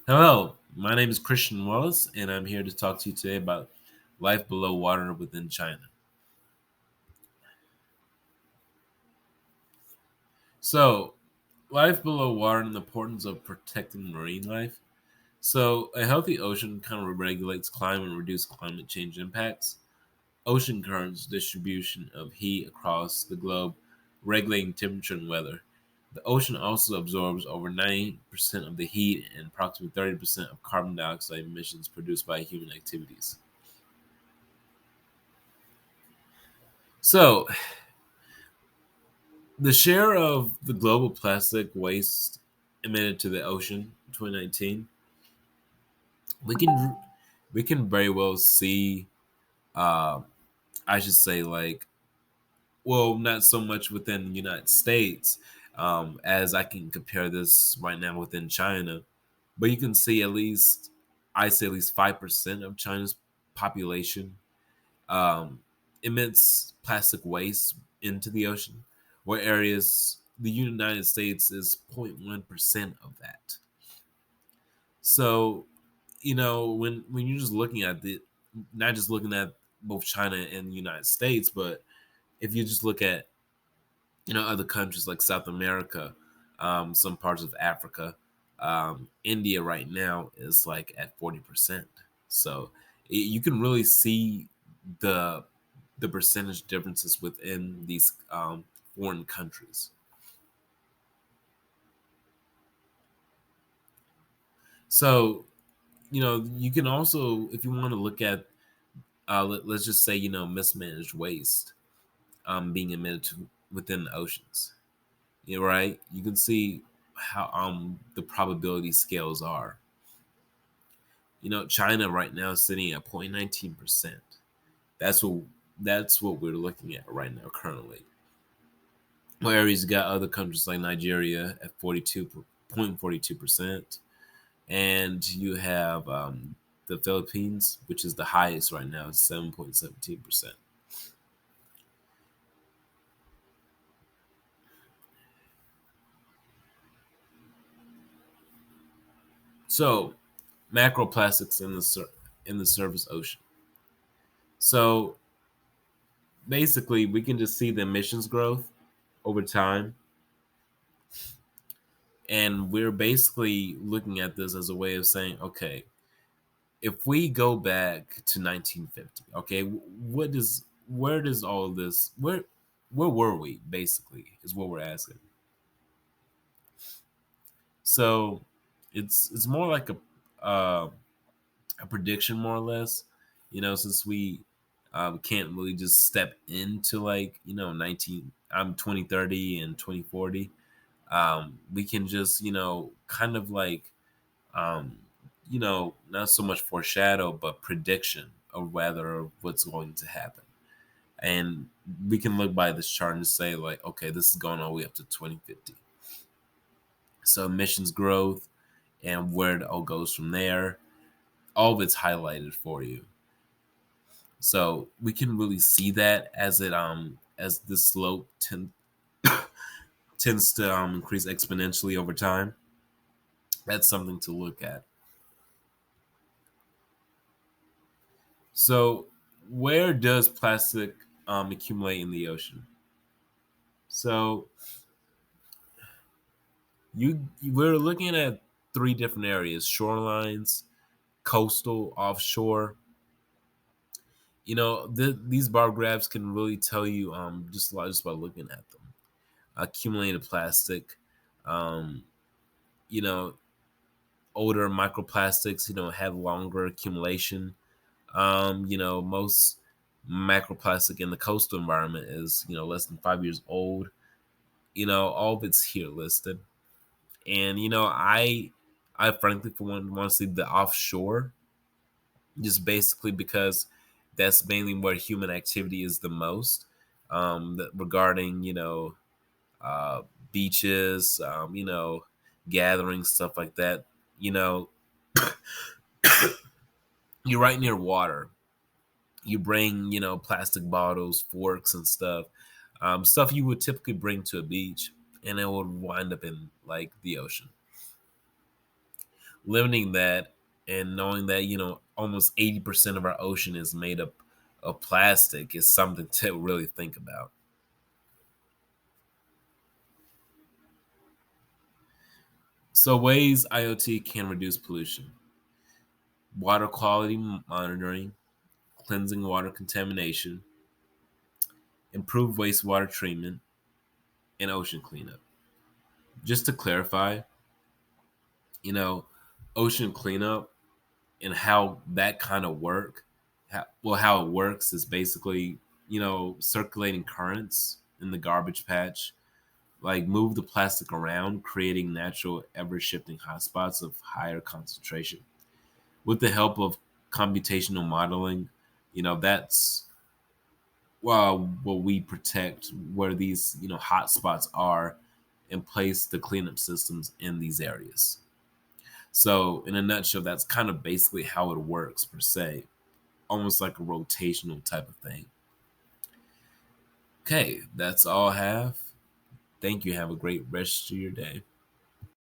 Hello, my name is Christian Wallace, and I'm here to talk to you today about life below water within China. So, life below water and the importance of protecting marine life. So, a healthy ocean kind of regulates climate and reduces climate change impacts. Ocean currents, distribution of heat across the globe, regulating temperature and weather. The ocean also absorbs over 90% of the heat and approximately 30% of carbon dioxide emissions produced by human activities. So, the share of the global plastic waste emitted to the ocean in 2019, we can we can very well see. Uh, I should say, like, well, not so much within the United States, as I can compare this right now within China, but you can see at least, I say at least 5% of China's population um, emits plastic waste into the ocean, where areas the United States is 0.1% of that. So, when you're just looking at the, not just looking at both China and the United States, but if you just look at other countries like South America, some parts of Africa, India right now is like at 40%. So you can really see the the percentage differences within these foreign countries. So you can also, if you want to look at, let's just say mismanaged waste being emitted within the oceans. Right? You can see how the probability scales are. China right now is sitting at 0.19%. That's what that's what we're looking at right now currently. Whereas you got other countries like Nigeria at 42.42%, and you have the Philippines, which is the highest right now, 7.17%. So, macroplastics in the surface ocean. So basically, we can just see the emissions growth over time, and we're basically looking at this as a way of saying, okay, if we go back to 1950, okay, what does where does all of this where were we basically is what we're asking. So it's more like a prediction, more or less. Since we can't really just step into, like, 2030 and 2040. We can just kind of like, um, not so much foreshadow, but prediction of whether what's going to happen. And we can look by this chart and say, like, okay, this is going all the way up to 2050. So emissions growth and where it all goes from there, all of it's highlighted for you. So we can really see that as the slope tends to increase exponentially over time. That's something to look at. So, where does plastic accumulate in the ocean? So, we're looking at three different areas: shorelines, coastal, offshore. These bar graphs can really tell you just a lot just by looking at them. Accumulated plastic, um, you know, older microplastics, have longer accumulation. Most macroplastic in the coastal environment is, less than 5 years old. All of it's here listed. And, I frankly, for one, want to see the offshore, just basically because that's mainly where human activity is the most, regarding, uh, beaches, gatherings, stuff like that. You know, you're right near water. You bring, plastic bottles, forks, and stuff, stuff you would typically bring to a beach, and it would wind up in, like, the ocean. limiting that and knowing that, almost 80% of our ocean is made up of plastic is something to really think about. So, ways IoT can reduce pollution: water quality monitoring, cleansing water contamination, improved wastewater treatment, and ocean cleanup. Just to clarify, you know, ocean cleanup and how that kind of how it works is basically, circulating currents in the garbage patch, like move the plastic around, creating natural ever shifting hotspots of higher concentration. With the help of computational modeling, that's what we protect where these, hotspots are, and place the cleanup systems in these areas. So, in a nutshell, that's kind of basically how it works, per se, almost like a rotational type of thing. Okay, that's all I have. Thank you. Have a great rest of your day.